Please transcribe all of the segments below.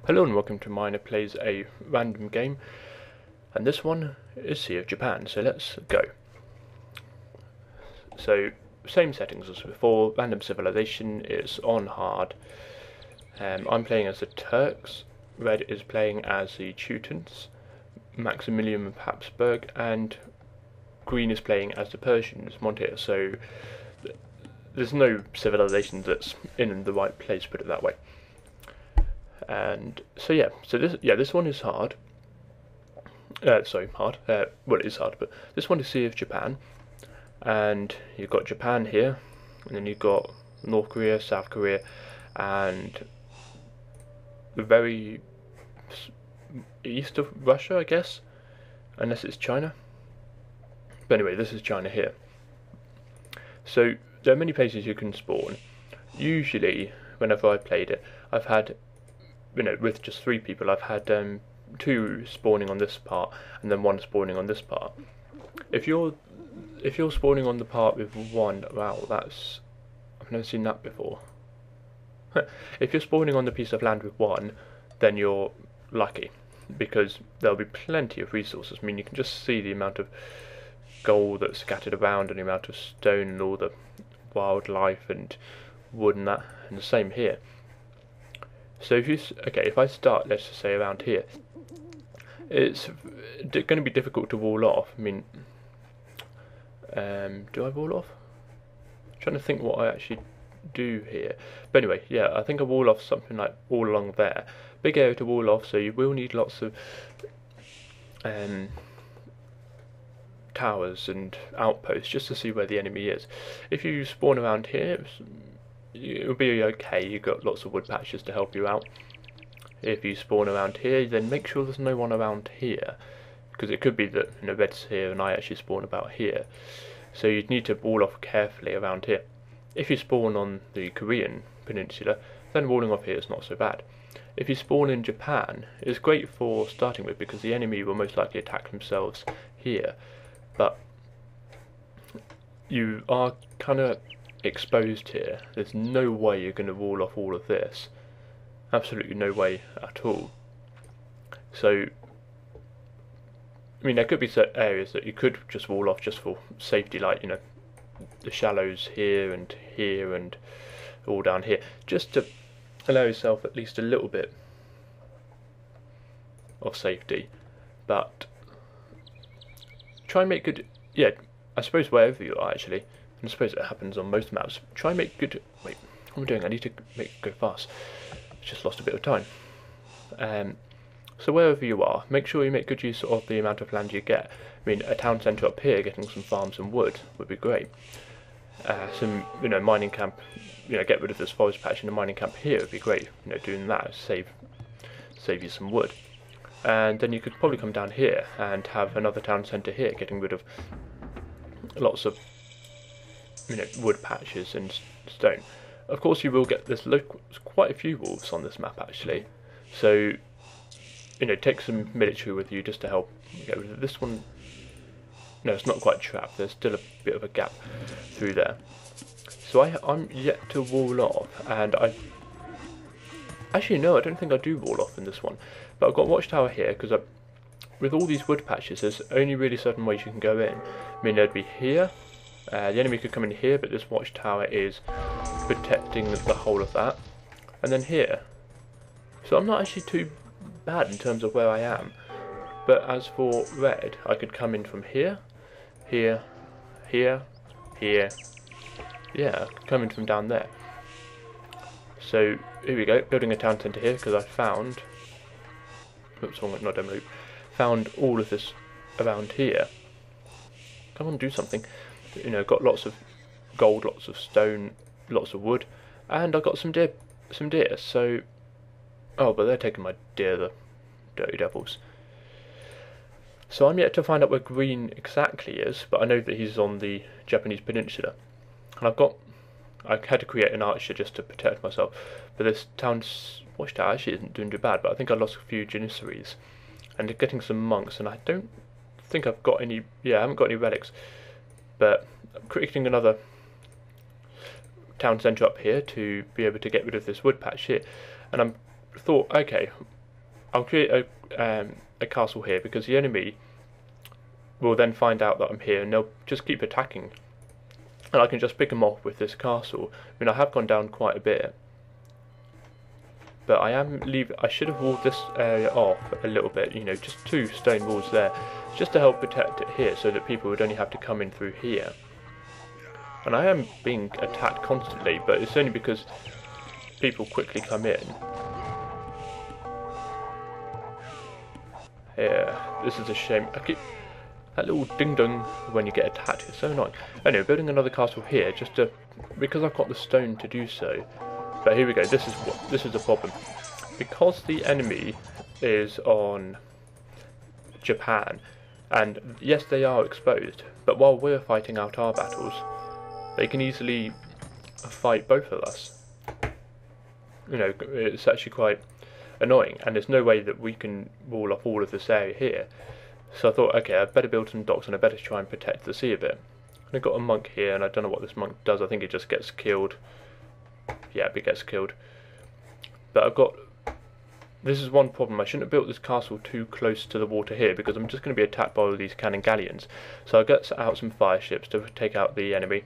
Hello and welcome to Miner Plays a random game, and this one is Sea of Japan, so let's go. So, same settings as before, random civilization is on hard. I'm playing as the Turks, Red is playing as the Teutons, Maximilian of Habsburg, and Green is playing as the Persians, Montier, so there's no civilization that's in the right place, put it that way. And so yeah, this one is hard. Hard. Well, it is hard, but this one is Sea of Japan, and you've got Japan here, and then you've got North Korea, South Korea, and the very east of Russia, I guess, unless it's China. But anyway, this is China here. So there are many places you can spawn. Usually, whenever I've played it, I've had, with just 3 people, I've had 2 spawning on this part and then 1 spawning on this part. If you're spawning on the part with 1, wow, I've never seen that before. If you're spawning on the piece of land with 1, then you're lucky, because there'll be plenty of resources. I mean, you can just see the amount of gold that's scattered around and the amount of stone and all the wildlife and wood and that, and the same here. So if I start, let's just say around here, it's going to be difficult to wall off. I mean, do I wall off? I'm trying to think what I actually do here. But anyway, yeah, I think I wall off something like all along there. Big area to wall off, so you will need lots of towers and outposts just to see where the enemy is. If you spawn around here, it'll be okay. You've got lots of wood patches to help you out. If you spawn around here, then make sure there's no one around here, because it could be that Red's here and I actually spawn about here. So you'd need to wall off carefully around here. If you spawn on the Korean peninsula, then walling off here is not so bad. If you spawn in Japan, it's great for starting with, because the enemy will most likely attack themselves here, but you are kind of exposed here. There's no way you're going to wall off all of this. Absolutely no way at all. So, I mean, there could be certain areas that you could just wall off just for safety, like, the shallows here and all down here, just to allow yourself at least a little bit of safety. But try and make good, yeah, I suppose wherever you are actually, and I suppose it happens on most maps, try and make good, wait, what am I doing? I need to make it go fast. Just lost a bit of time. So wherever you are, make sure you make good use of the amount of land you get. I mean, a town centre up here, getting some farms and wood would be great. Some, mining camp, get rid of this forest patch in a mining camp here would be great. Doing that, save you some wood. And then you could probably come down here and have another town centre here, getting rid of lots of, wood patches and stone. Of course, you will get quite a few wolves on this map actually. So, take some military with you just to help get rid of this one. No, it's not quite trapped. There's still a bit of a gap through there. So I'm yet to wall off, and actually no, I don't think I do wall off in this one. But I've got a watchtower here because with all these wood patches, there's only really certain ways you can go in. I mean, there'd be here. The enemy could come in here, but this watchtower is protecting the whole of that. And then here. So I'm not actually too bad in terms of where I am. But as for Red, I could come in from here, here, here, here. Yeah, I could come in from down there. So here we go, building a town centre here because I found, oops, wrong, not demo loop, found all of this around here. Come on, do something. Got lots of gold, lots of stone, lots of wood, and I got some deer. So, oh, but they're taking my deer, the dirty devils. So I'm yet to find out where Green exactly is, but I know that he's on the Japanese peninsula, and I had to create an archer just to protect myself. But this town's watchtower actually isn't doing too bad, but I think I lost a few janissaries, and getting some monks, and I don't think I've got any. Yeah, I haven't got any relics. But I'm creating another town centre up here to be able to get rid of this wood patch here, and I'm thought, okay, I'll create a castle here, because the enemy will then find out that I'm here and they'll just keep attacking, and I can just pick them off with this castle. I mean, I have gone down quite a bit, but I should have walled this area off a little bit, you know, just 2 stone walls there, just to help protect it here, so that people would only have to come in through here. And I am being attacked constantly, but it's only because people quickly come in. Yeah, this is a shame. That little ding-dong when you get attacked is so annoying. Anyway, building another castle here, because I've got the stone to do so. But here we go. This is the problem, because the enemy is on Japan, and yes, they are exposed. But while we're fighting out our battles, they can easily fight both of us. You know, it's actually quite annoying, and there's no way that we can wall off all of this area here. So I thought, okay, I'd better build some docks, and I better try and protect the sea a bit. And I've got a monk here, and I don't know what this monk does. I think it just gets killed. Yeah, it gets killed. But this is one problem. I shouldn't have built this castle too close to the water here, because I'm just going to be attacked by all these cannon galleons. So I'll get out some fire ships to take out the enemy,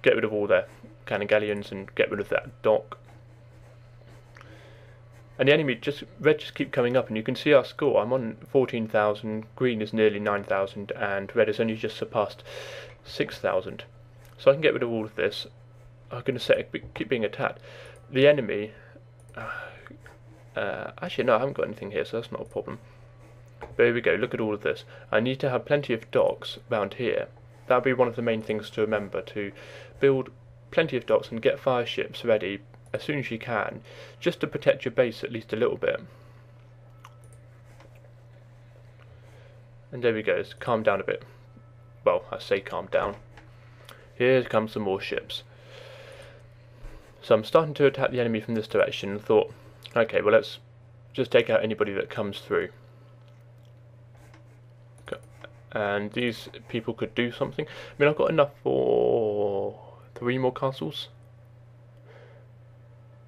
get rid of all their cannon galleons, and get rid of that dock. And the enemy red just keep coming up, and you can see our score. I'm on 14,000, green is nearly 9,000, and red has only just surpassed 6,000. So I can get rid of all of this. I'm going to keep being attacked. The enemy, actually no, I haven't got anything here, so that's not a problem. But here we go, look at all of this. I need to have plenty of docks around here. That would be one of the main things to remember, to build plenty of docks and get fire ships ready as soon as you can, just to protect your base at least a little bit. And there we go, let's calm down a bit. Well, I say calm down. Here comes some more ships. So I'm starting to attack the enemy from this direction, and thought, okay, well, let's just take out anybody that comes through. And these people could do something. I mean, I've got enough for 3 more castles.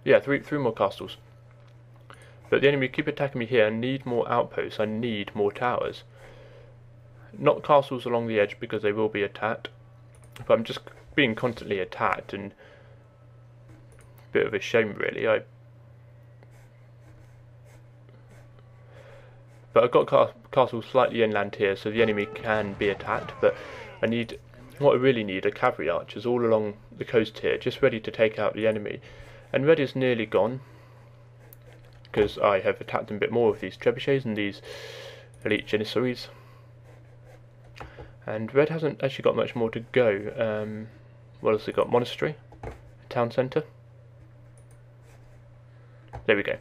Yeah, three more castles. But the enemy keep attacking me here. I need more outposts. I need more towers. Not castles along the edge, because they will be attacked. But I'm just being constantly attacked, and a bit of a shame, really. But I've got castles slightly inland here, so the enemy can be attacked. But what I really need are cavalry archers all along the coast here, just ready to take out the enemy. And red is nearly gone, because I have attacked them a bit more with these trebuchets and these elite janissaries. And red hasn't actually got much more to go. What else have they got? Monastery, town centre. There we go.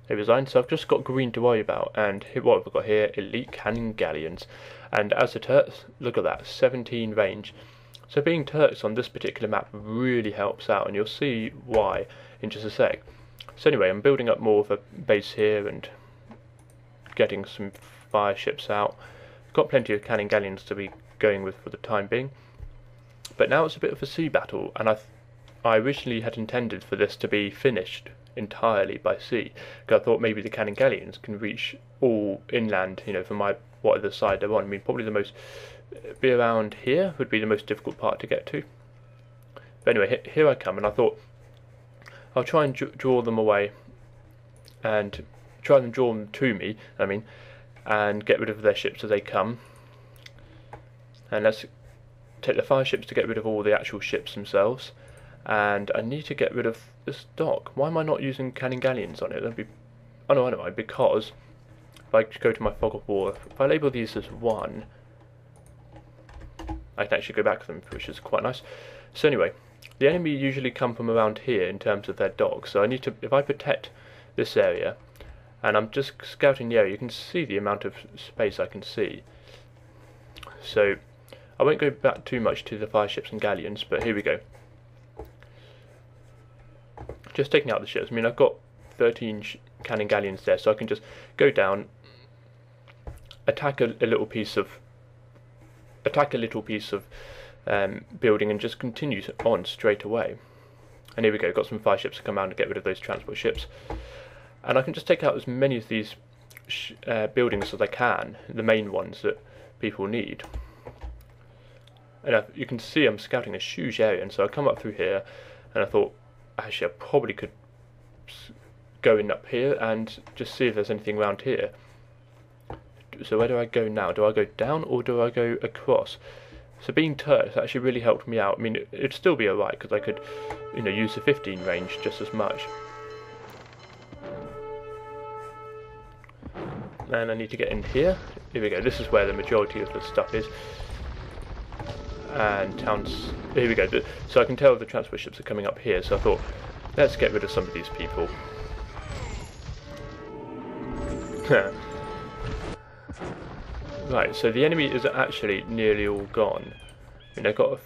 They resigned, so I've just got green to worry about. And what have I got here? Elite cannon galleons. And as the Turks, look at that, 17 range. So being Turks on this particular map really helps out, and you'll see why in just a sec. So anyway, I'm building up more of a base here and getting some fire ships out. Got plenty of cannon galleons to be going with for the time being. But now it's a bit of a sea battle, and I originally had intended for this to be finished entirely by sea, because I thought maybe the cannon galleons can reach all inland, you know, from whatever side they're on. I mean, probably the most be around here would be the most difficult part to get to. But anyway, here I come, and I thought I'll try and draw them away, and try and draw them to me, and get rid of their ships as they come. And let's take the fire ships to get rid of all the actual ships themselves. And I need to get rid of this dock. Why am I not using cannon galleons on it? That'd be... Oh no, I know, because if I go to my fog of war, if I label these as 1, I can actually go back to them, which is quite nice. So anyway, the enemy usually come from around here in terms of their docks. So I need to, if I protect this area, and I'm just scouting the area, you can see the amount of space I can see. So I won't go back too much to the fire ships and galleons, but here we go. Just taking out the ships. I mean, I've got 13 cannon galleons there, so I can just go down, attack a little piece of building, and just continue on straight away. And here we go, got some fire ships to come out and get rid of those transport ships. and I can just take out as many of these buildings as I can, the main ones that people need. And you can see I'm scouting a huge area, and so I come up through here, and I thought, actually I probably could go in up here and just see if there's anything around here. So where do I go now? Do I go down or do I go across? So being turret actually really helped me out. I mean, it'd still be alright because I could, you know, use the 15 range just as much. And I need to get in here. Here we go. This is where the majority of the stuff is. And towns. Here we go. So I can tell the transport ships are coming up here. So I thought, let's get rid of some of these people. Right, so the enemy is actually nearly all gone. I mean, I've got a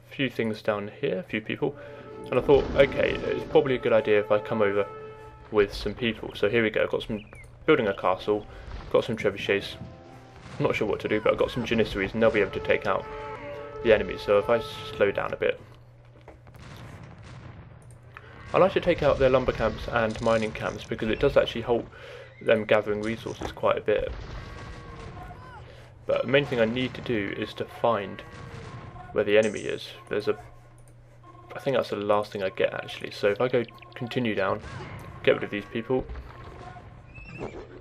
few things down here, a few people, and I thought, okay, it's probably a good idea if I come over with some people. So here we go, I've got some building a castle, got some trebuchets, I'm not sure what to do, but I've got some janissaries and they'll be able to take out the enemy. So if I slow down a bit, I like to take out their lumber camps and mining camps because it does actually halt them gathering resources quite a bit. But the main thing I need to do is to find where the enemy is. I think that's the last thing I get actually. So if I go continue down, get rid of these people.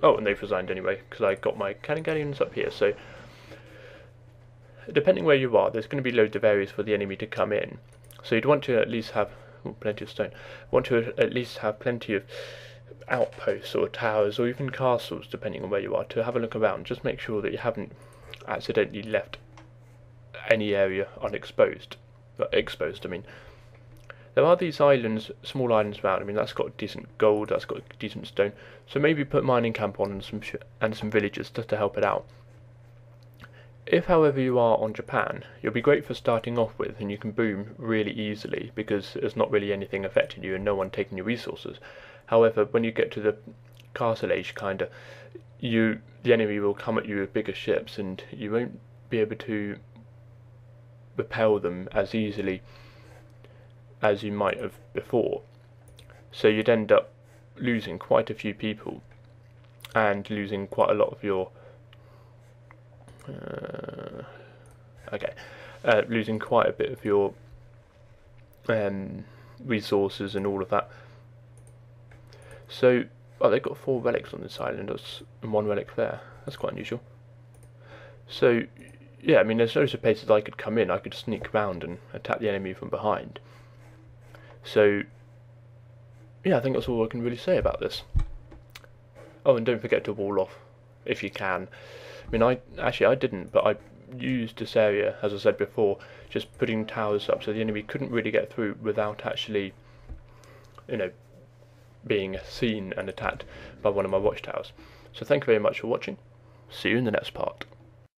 Oh, and they've resigned anyway because I got my cannon galleons up here. So depending where you are, there's going to be loads of areas for the enemy to come in. So you'd want to at least have plenty of stone. Want to at least have plenty of outposts or towers or even castles, depending on where you are, to have a look around. Just make sure that you haven't accidentally left any area unexposed. Exposed, I mean. There are these islands, small islands around. I mean, that's got decent gold, that's got decent stone. So maybe put mining camp on and some villages just to help it out. If, however, you are on Japan, you'll be great for starting off with, and you can boom really easily because there's not really anything affecting you and no one taking your resources. However, when you get to the Castle Age, the enemy will come at you with bigger ships, and you won't be able to repel them as easily as you might have before. So you'd end up losing quite a few people and losing quite a lot of your losing quite a bit of your resources and all of that. So, they've got 4 relics on this island and 1 relic there. That's quite unusual. So, yeah, I mean, there's loads of places I could come in. I could sneak around and attack the enemy from behind. So, yeah, I think that's all I can really say about this. Oh, and don't forget to wall off, if you can. I mean, I didn't, but I used this area, as I said before, just putting towers up so the enemy couldn't really get through without actually, you know, being seen and attacked by one of my watchtowers. So thank you very much for watching. See you in the next part.